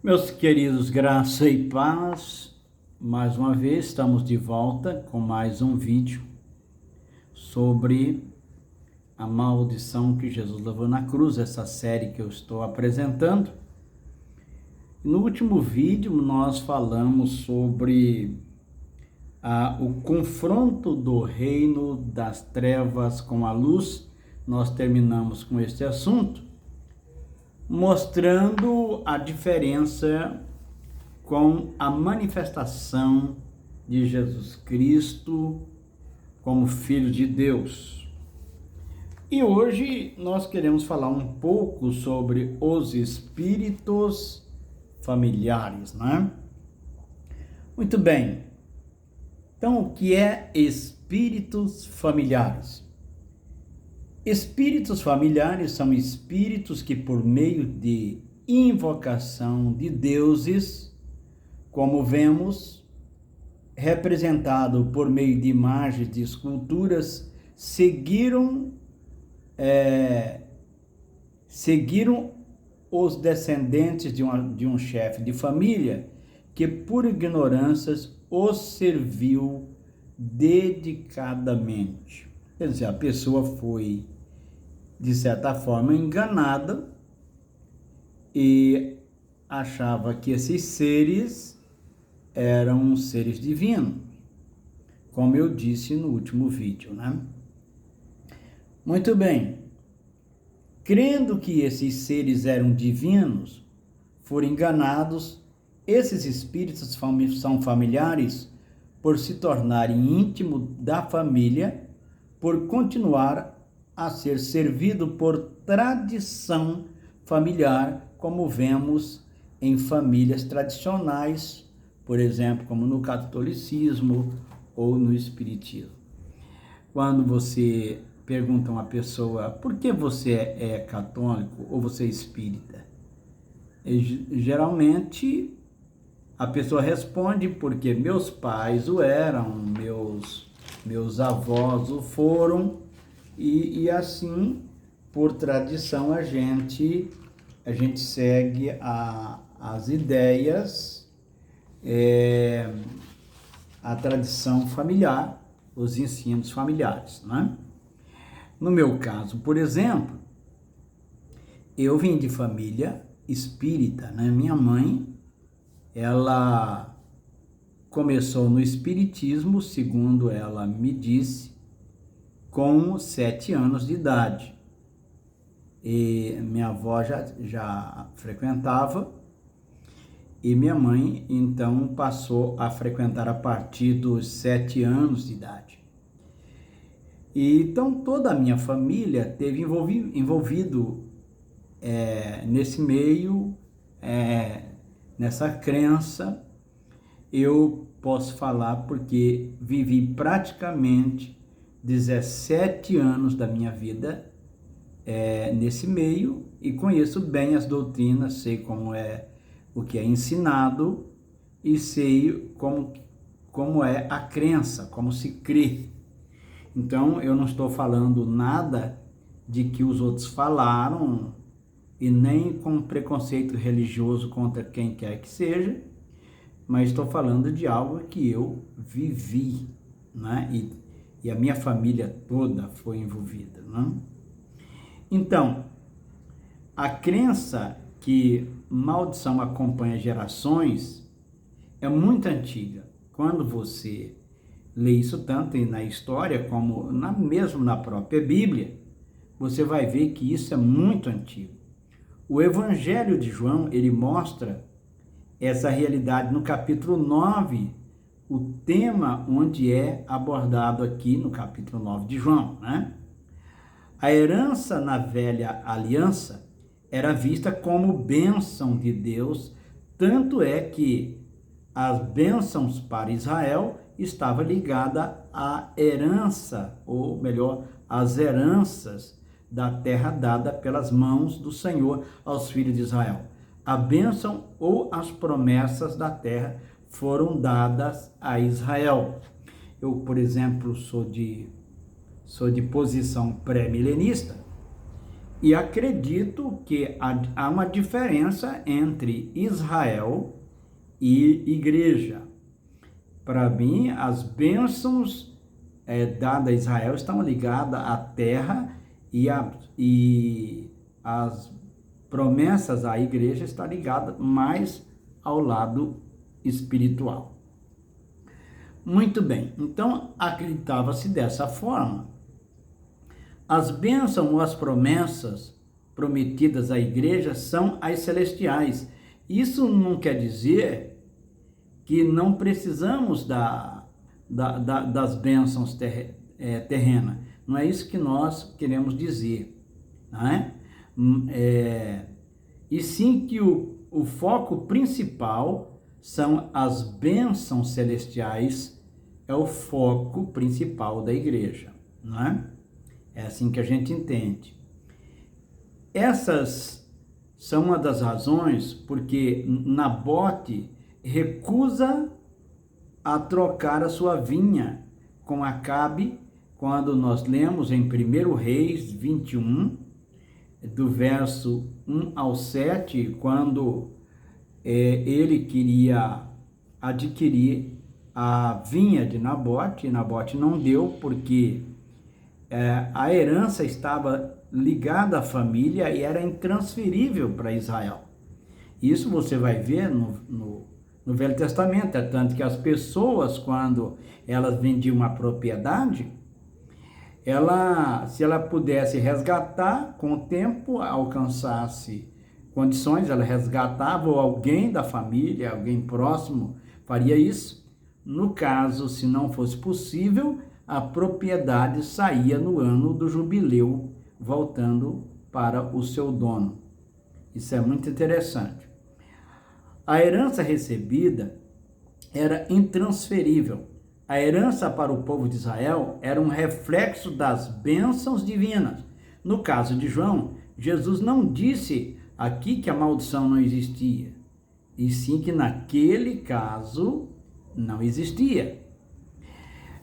Meus queridos, graça e paz, mais uma vez estamos de volta com mais um vídeo sobre a maldição que Jesus levou na cruz, essa série que eu estou apresentando. No último vídeo nós falamos sobre o confronto do reino das trevas com a luz. Nós terminamos com este assunto, mostrando a diferença com a manifestação de Jesus Cristo como Filho de Deus. E hoje nós queremos falar um pouco sobre os espíritos familiares, né? Muito bem. Então, o que é espíritos familiares? Espíritos familiares são espíritos que, por meio de invocação de deuses, como vemos, representado por meio de imagens de esculturas, seguiram os descendentes de um chefe de família que, por ignorâncias, os serviu dedicadamente. Quer dizer, a pessoa foi, de certa forma, enganada e achava que esses seres eram seres divinos, como eu disse no último vídeo, né? Muito bem. Crendo que esses seres eram divinos, foram enganados. Esses espíritos são familiares por se tornarem íntimos da família, por continuar a ser servido por tradição familiar, como vemos em famílias tradicionais, por exemplo, como no catolicismo ou no espiritismo. Quando você pergunta a uma pessoa, por que você é católico ou você é espírita? Geralmente a pessoa responde porque meus pais o eram, meus avós o foram, e assim, por tradição, a gente segue as ideias, a tradição familiar, os ensinos familiares, né? No meu caso, por exemplo, eu vim de família espírita, né? Minha mãe, ela começou no espiritismo, segundo ela me disse, com 7 anos de idade. E minha avó já frequentava, e minha mãe, então, passou a frequentar a partir dos 7 anos de idade. E, então, toda a minha família teve envolvido nesse meio, nessa crença. Eu posso falar porque vivi praticamente 17 anos da minha vida nesse meio e conheço bem as doutrinas, sei como é o que é ensinado e sei como é a crença, como se crê. Então, eu não estou falando nada de que os outros falaram e nem com preconceito religioso contra quem quer que seja, mas estou falando de algo que eu vivi, né? E a minha família toda foi envolvida, né? Então, a crença que maldição acompanha gerações é muito antiga. Quando você lê isso tanto na história como mesmo na própria Bíblia, você vai ver que isso é muito antigo. O Evangelho de João, ele mostra essa realidade no capítulo 9, o tema onde é abordado aqui no capítulo 9 de João, né? A herança na velha aliança era vista como bênção de Deus, tanto é que as bênçãos para Israel estava ligada à herança, ou melhor, às heranças da terra dada pelas mãos do Senhor aos filhos de Israel. A bênção ou as promessas da terra foram dadas a Israel. Eu, por exemplo, sou de posição pré-milenista E acredito que há uma diferença entre Israel e igreja. Para mim, as bênçãos dadas a Israel estão ligadas à terra e as promessas à igreja estão ligadas mais ao lado espiritual. Muito bem, então acreditava-se dessa forma. As bênçãos ou as promessas prometidas à igreja são as celestiais. Isso não quer dizer que não precisamos das bênçãos terrenas. Não é isso que nós queremos dizer, não é? E sim que o foco principal são as bênçãos celestiais, é o foco principal da igreja, não é? É assim que a gente entende. Essas são uma das razões porque Nabote recusa a trocar a sua vinha com Acabe, quando nós lemos em 1 Reis 21, do verso 1 ao 7, quando ele queria adquirir a vinha de Nabote, e Nabote não deu porque a herança estava ligada à família e era intransferível para Israel. Isso você vai ver no Velho Testamento, é tanto que as pessoas, quando elas vendiam uma propriedade, se ela pudesse resgatar, com o tempo, alcançasse condições, ela resgatava, ou alguém da família, alguém próximo, faria isso. No caso, se não fosse possível, a propriedade saía no ano do jubileu, voltando para o seu dono. Isso é muito interessante. A herança recebida era intransferível. A herança para o povo de Israel era um reflexo das bênçãos divinas. No caso de João, Jesus não disse aqui que a maldição não existia, e sim que naquele caso não existia.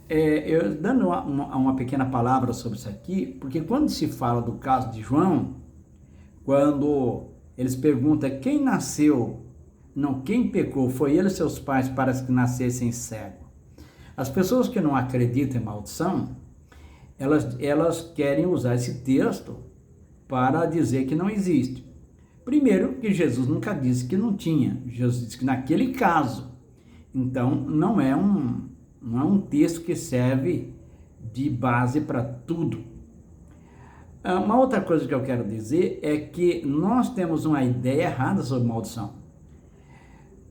Eu dando uma pequena palavra sobre isso aqui, porque quando se fala do caso de João, quando eles perguntam quem nasceu, não, quem pecou, foi ele e seus pais para que nascessem cegos. As pessoas que não acreditam em maldição, elas querem usar esse texto para dizer que não existe. Primeiro, que Jesus nunca disse que não tinha, Jesus disse que naquele caso. Então, não é um texto que serve de base para tudo. Uma outra coisa que eu quero dizer é que nós temos uma ideia errada sobre maldição.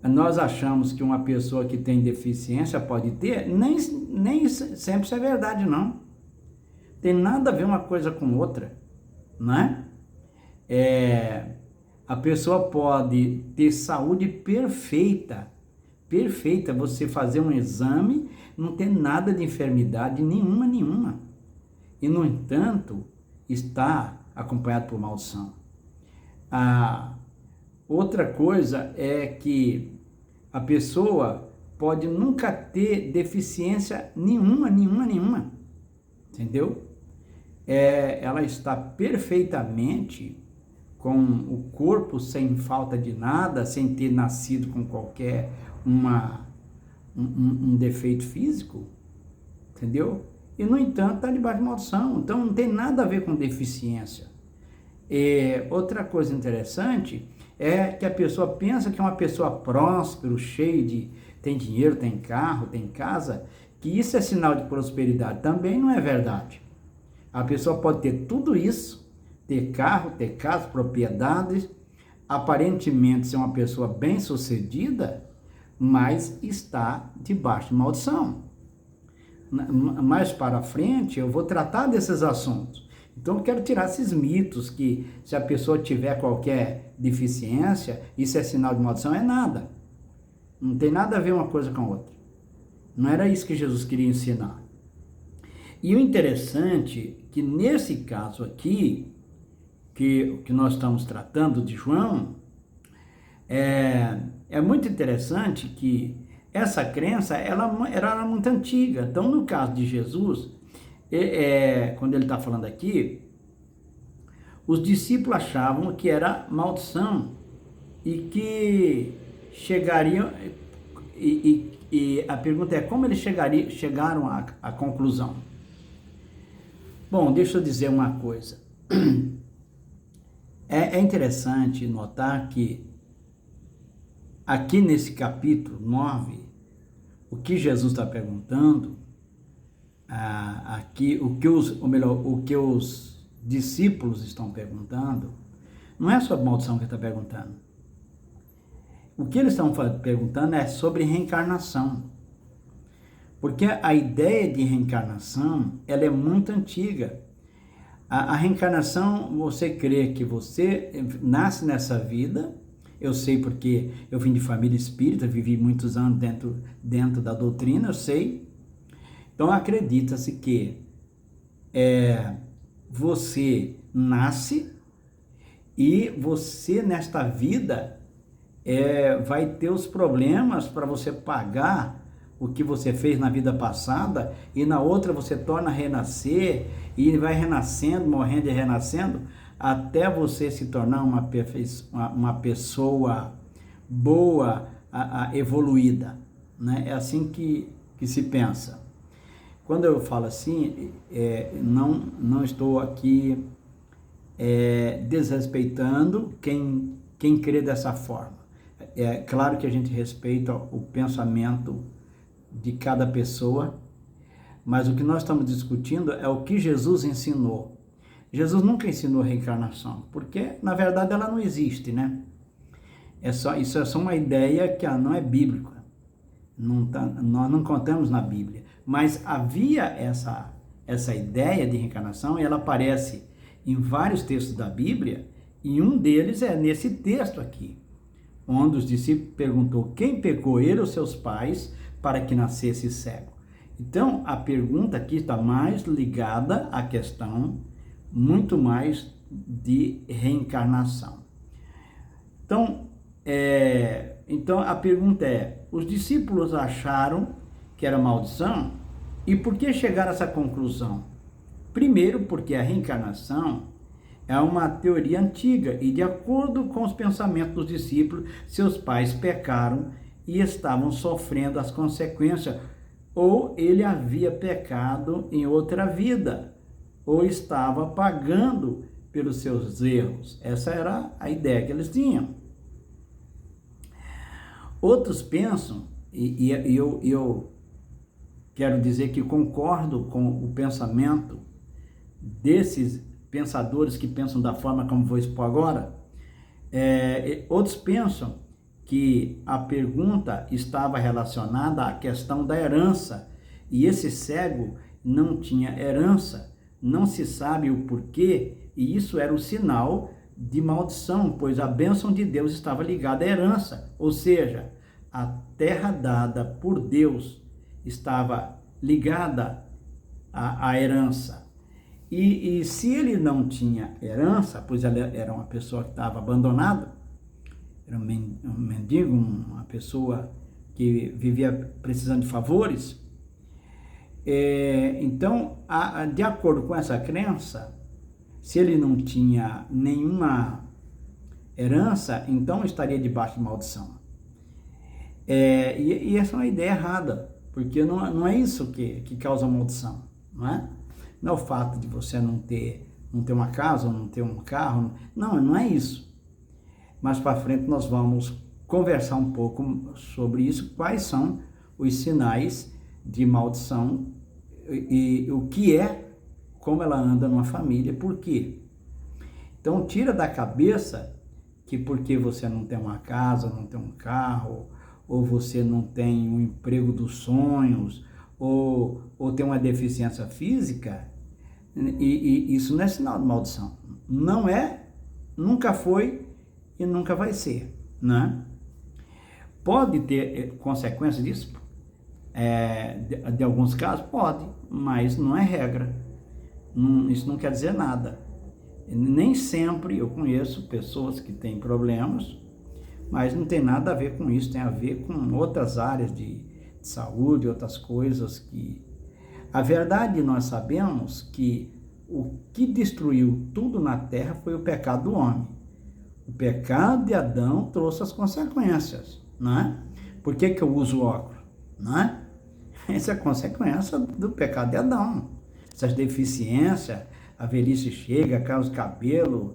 Nós achamos que uma pessoa que tem deficiência pode ter, nem sempre isso é verdade, não. Tem nada a ver uma coisa com outra, né? A pessoa pode ter saúde perfeita, você fazer um exame, não ter nada de enfermidade nenhuma. E, no entanto, está acompanhado por maldição. Outra coisa é que a pessoa pode nunca ter deficiência nenhuma, entendeu? Ela está perfeitamente com o corpo sem falta de nada, sem ter nascido com qualquer um defeito físico, entendeu? E, no entanto, está debaixo de maldição, então não tem nada a ver com deficiência. Outra coisa interessante é que a pessoa pensa que é uma pessoa próspera, tem dinheiro, tem carro, tem casa, que isso é sinal de prosperidade. Também não é verdade. A pessoa pode ter tudo isso, ter carro, ter casa, propriedades, aparentemente ser uma pessoa bem-sucedida, mas está debaixo de maldição. Mais para frente eu vou tratar desses assuntos. Então eu quero tirar esses mitos que se a pessoa tiver qualquer deficiência, isso é sinal de maldição, é nada. Não tem nada a ver uma coisa com a outra. Não era isso que Jesus queria ensinar. E o interessante é que nesse caso aqui, que nós estamos tratando de João, é muito interessante que essa crença ela era muito antiga. Então, no caso de Jesus, quando ele está falando aqui, os discípulos achavam que era maldição e que chegariam, e a pergunta é como eles chegaram à conclusão. Bom, deixa eu dizer uma coisa. É interessante notar que aqui nesse capítulo 9, o que Jesus está perguntando, aqui o que os discípulos estão perguntando, não é sobre maldição que ele está perguntando. O que eles estão perguntando é sobre reencarnação. Porque a ideia de reencarnação, ela é muito antiga. A reencarnação, você crê que você nasce nessa vida. Eu sei porque eu vim de família espírita, vivi muitos anos dentro da doutrina, eu sei. Então acredita-se que você nasce e você nesta vida vai ter os problemas para você pagar o que você fez na vida passada, e na outra você torna a renascer, e vai renascendo, morrendo e renascendo, até você se tornar uma pessoa boa, evoluída, né? É assim que se pensa. Quando eu falo assim, não estou aqui desrespeitando quem crê dessa forma. É claro que a gente respeita o pensamento de cada pessoa, mas o que nós estamos discutindo é o que Jesus ensinou. Jesus nunca ensinou reencarnação, porque na verdade ela não existe, né? Isso é só uma ideia que não é bíblica. Nós não contamos na Bíblia, mas havia essa ideia de reencarnação, e ela aparece em vários textos da Bíblia, e um deles é nesse texto aqui, onde os discípulos perguntou quem pecou, ele ou seus pais, para que nascesse cego. Então, a pergunta aqui está mais ligada à questão, muito mais de reencarnação. Então a pergunta é, os discípulos acharam que era maldição, e por que chegaram a essa conclusão? Primeiro, porque a reencarnação é uma teoria antiga, e de acordo com os pensamentos dos discípulos, seus pais pecaram e estavam sofrendo as consequências, ou ele havia pecado em outra vida, ou estava pagando pelos seus erros. Essa era a ideia que eles tinham. Outros pensam, e eu quero dizer que concordo com o pensamento desses pensadores que pensam da forma como vou expor agora. Outros pensam que a pergunta estava relacionada à questão da herança, e esse cego não tinha herança, não se sabe o porquê, e isso era um sinal de maldição, pois a bênção de Deus estava ligada à herança, ou seja, a terra dada por Deus estava ligada à herança. E se ele não tinha herança, pois ele era uma pessoa que estava abandonada, era um mendigo, uma pessoa que vivia precisando de favores, então, de acordo com essa crença, se ele não tinha nenhuma herança, então estaria debaixo de maldição. E essa é uma ideia errada, porque não é isso que causa maldição, não é? Não é o fato de você não ter uma casa, não ter um carro, não é isso. Mais para frente nós vamos conversar um pouco sobre isso, quais são os sinais de maldição e o que como ela anda numa família, por quê? Então tira da cabeça que porque você não tem uma casa, não tem um carro, ou você não tem um emprego dos sonhos, ou tem uma deficiência física, e isso não é sinal de maldição. Não é, nunca foi e nunca vai ser, né? Pode ter consequência disso? De alguns casos, pode, mas não é regra. Isso não quer dizer nada. Nem sempre eu conheço pessoas que têm problemas, mas não tem nada a ver com isso, tem a ver com outras áreas de saúde, outras coisas que... A verdade, nós sabemos que o que destruiu tudo na terra foi o pecado do homem. O pecado de Adão trouxe as consequências, não é? Por que eu uso óculos? Não é? Essa é a consequência do pecado de Adão. Essas deficiências, a velhice chega, cai os cabelos,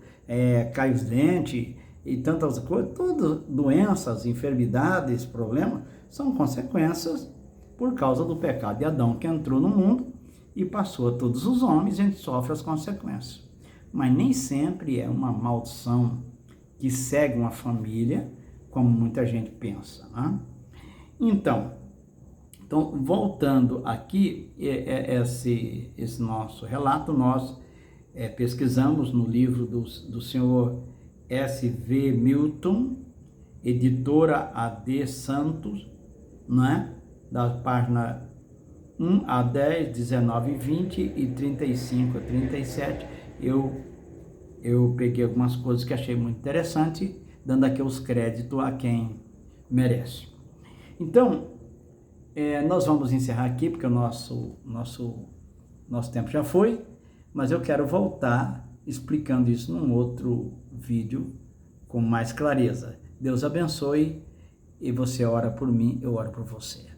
cai os dentes e tantas coisas, todas doenças, enfermidades, problemas, são consequências por causa do pecado de Adão que entrou no mundo e passou a todos os homens e a gente sofre as consequências. Mas nem sempre é uma maldição que segue uma família, como muita gente pensa, né? Então, voltando aqui, esse nosso relato, nós pesquisamos no livro do senhor S.V. Milton, editora A.D. Santos, né? Da página 1 a 10, 19 e 20 e 35 a 37, eu peguei algumas coisas que achei muito interessante, dando aqui os créditos a quem merece. Então, nós vamos encerrar aqui, porque o nosso tempo já foi, mas eu quero voltar explicando isso num outro vídeo com mais clareza. Deus abençoe, e você ora por mim, eu oro por você.